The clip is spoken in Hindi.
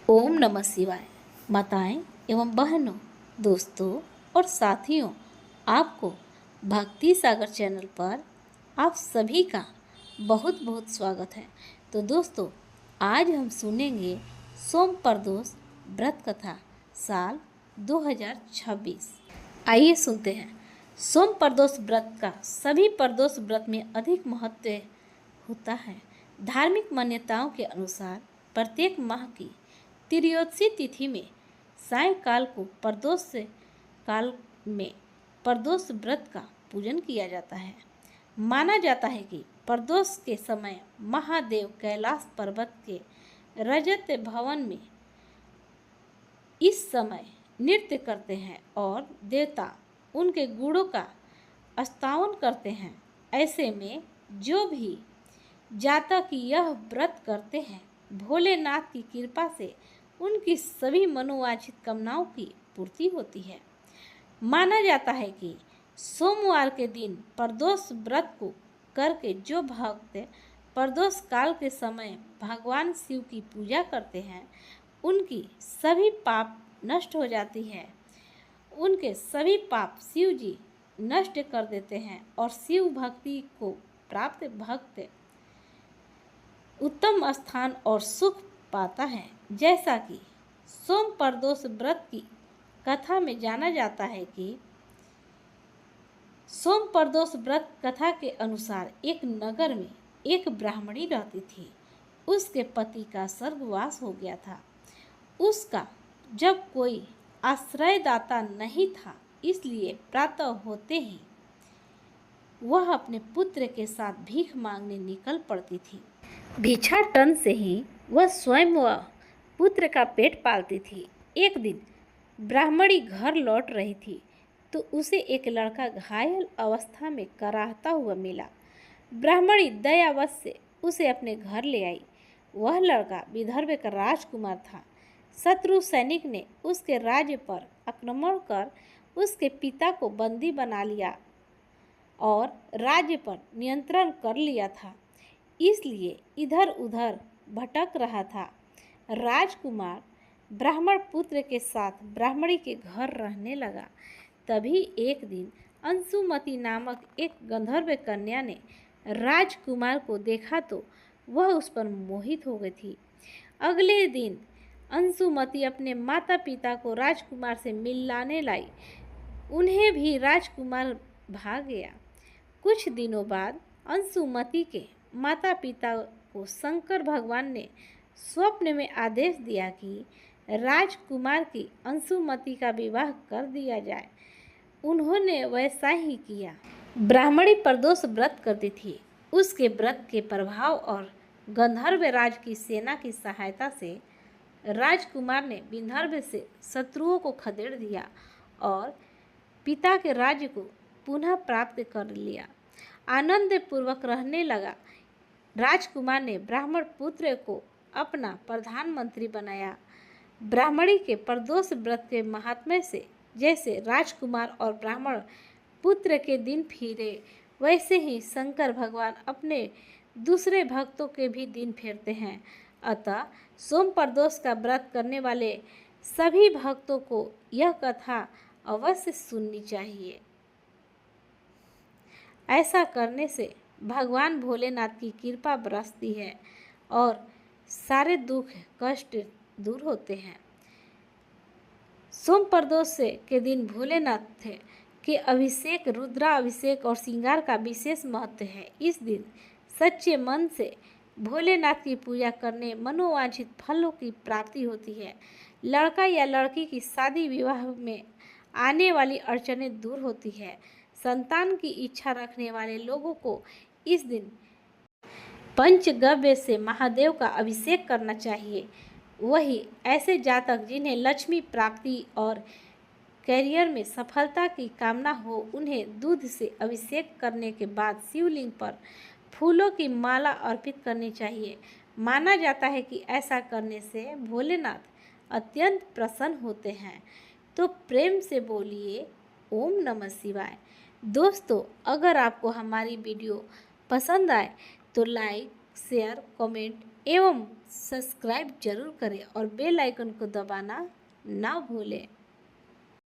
ओम नमः शिवाय। माताएं एवं बहनों, दोस्तों और साथियों, आपको भक्ति सागर चैनल पर आप सभी का बहुत बहुत स्वागत है। तो दोस्तों, आज हम सुनेंगे सोम प्रदोष व्रत कथा साल 2026। आइए सुनते हैं। सोम प्रदोष व्रत का सभी प्रदोष व्रत में अधिक महत्व होता है। धार्मिक मान्यताओं के अनुसार प्रत्येक माह की त्रयोदशी तिथि में सायंकाल को प्रदोष काल में प्रदोष व्रत का पूजन किया जाता है। माना जाता है कि प्रदोष के समय महादेव कैलाश पर्वत के रजत भवन में इस समय नृत्य करते हैं और देवता उनके गुणों का स्तवन करते हैं। ऐसे में जो भी जातक यह व्रत करते हैं, भोलेनाथ की कृपा से उनकी सभी मनोवांछित कामनाओं की पूर्ति होती है। माना जाता है कि सोमवार के दिन प्रदोष व्रत को करके जो भक्त प्रदोष काल के समय भगवान शिव की पूजा करते हैं, उनकी सभी पाप नष्ट हो जाती है। उनके सभी पाप शिव जी नष्ट कर देते हैं और शिव भक्ति को प्राप्त भक्त उत्तम स्थान और सुख पाता है। जैसा कि सोम प्रदोष व्रत की कथा में जाना जाता है कि सोम प्रदोष व्रत कथा के अनुसार एक नगर में एक ब्राह्मणी रहती थी। उसके पति का स्वर्गवास हो गया था। उसका जब कोई आश्रयदाता नहीं था, इसलिए प्रातः होते ही वह अपने पुत्र के साथ भीख मांगने निकल पड़ती थी। भिक्षाटन से ही वह स्वयं व पुत्र का पेट पालती थी। एक दिन ब्राह्मणी घर लौट रही थी तो उसे एक लड़का घायल अवस्था में कराहता हुआ मिला। ब्राह्मणी दयावश से उसे अपने घर ले आई। वह लड़का विदर्भ का राजकुमार था। शत्रु सैनिक ने उसके राज्य पर आक्रमण कर उसके पिता को बंदी बना लिया और राज्य पर नियंत्रण कर लिया था, इसलिए इधर उधर भटक रहा था। राजकुमार ब्राह्मण पुत्र के साथ ब्राह्मणी के घर रहने लगा। तभी एक दिन अंशुमती नामक एक गंधर्व कन्या ने राजकुमार को देखा तो वह उस पर मोहित हो गई थी। अगले दिन अंशुमती अपने माता पिता को राजकुमार से मिलाने लाई। उन्हें भी राजकुमार भाग गया। कुछ दिनों बाद अंशुमती के माता पिता को शंकर भगवान ने स्वप्न में आदेश दिया कि राजकुमार की अंशुमती का विवाह कर दिया जाए। उन्होंने वैसा ही किया। ब्राह्मणी प्रदोष व्रत करती थी। उसके व्रत के प्रभाव और गंधर्व राज की सेना की सहायता से राजकुमार ने विदर्भ से शत्रुओं को खदेड़ दिया और पिता के राज्य को पुनः प्राप्त कर लिया। आनंद पूर्वक रहने लगा। राजकुमार ने ब्राह्मण पुत्र को अपना प्रधानमंत्री बनाया। ब्राह्मणी के प्रदोष व्रत के महात्म्य से जैसे राजकुमार और ब्राह्मण पुत्र के दिन फिरे, वैसे ही शंकर भगवान अपने दूसरे भक्तों के भी दिन फेरते हैं। अतः सोम प्रदोष का व्रत करने वाले सभी भक्तों को यह कथा अवश्य सुननी चाहिए। ऐसा करने से भगवान भोलेनाथ की कृपा बरसती है और सारे दुख कष्ट दूर होते हैं। सोम प्रदोष के दिन भोलेनाथ के अभिषेक, रुद्राभिषेक और श्रृंगार का विशेष महत्व है। इस दिन सच्चे मन से भोलेनाथ की पूजा करने मनोवांछित फलों की प्राप्ति होती है। लड़का या लड़की की शादी विवाह में आने वाली अड़चनें दूर होती है। संतान की इच्छा रखने वाले लोगों को इस दिन पंचगव्य से महादेव का अभिषेक करना चाहिए। वही ऐसे जातक जिन्हें लक्ष्मी प्राप्ति और करियर में सफलता की कामना हो, उन्हें दूध से अभिषेक करने के बाद शिवलिंग पर फूलों की माला अर्पित करनी चाहिए। माना जाता है कि ऐसा करने से भोलेनाथ अत्यंत प्रसन्न होते हैं। तो प्रेम से बोलिए ओम नमः शिवाय। दोस्तों, अगर आपको हमारी वीडियो पसंद आए तो लाइक, शेयर, कमेंट एवं सब्सक्राइब जरूर करें और बेल आइकन को दबाना ना भूलें।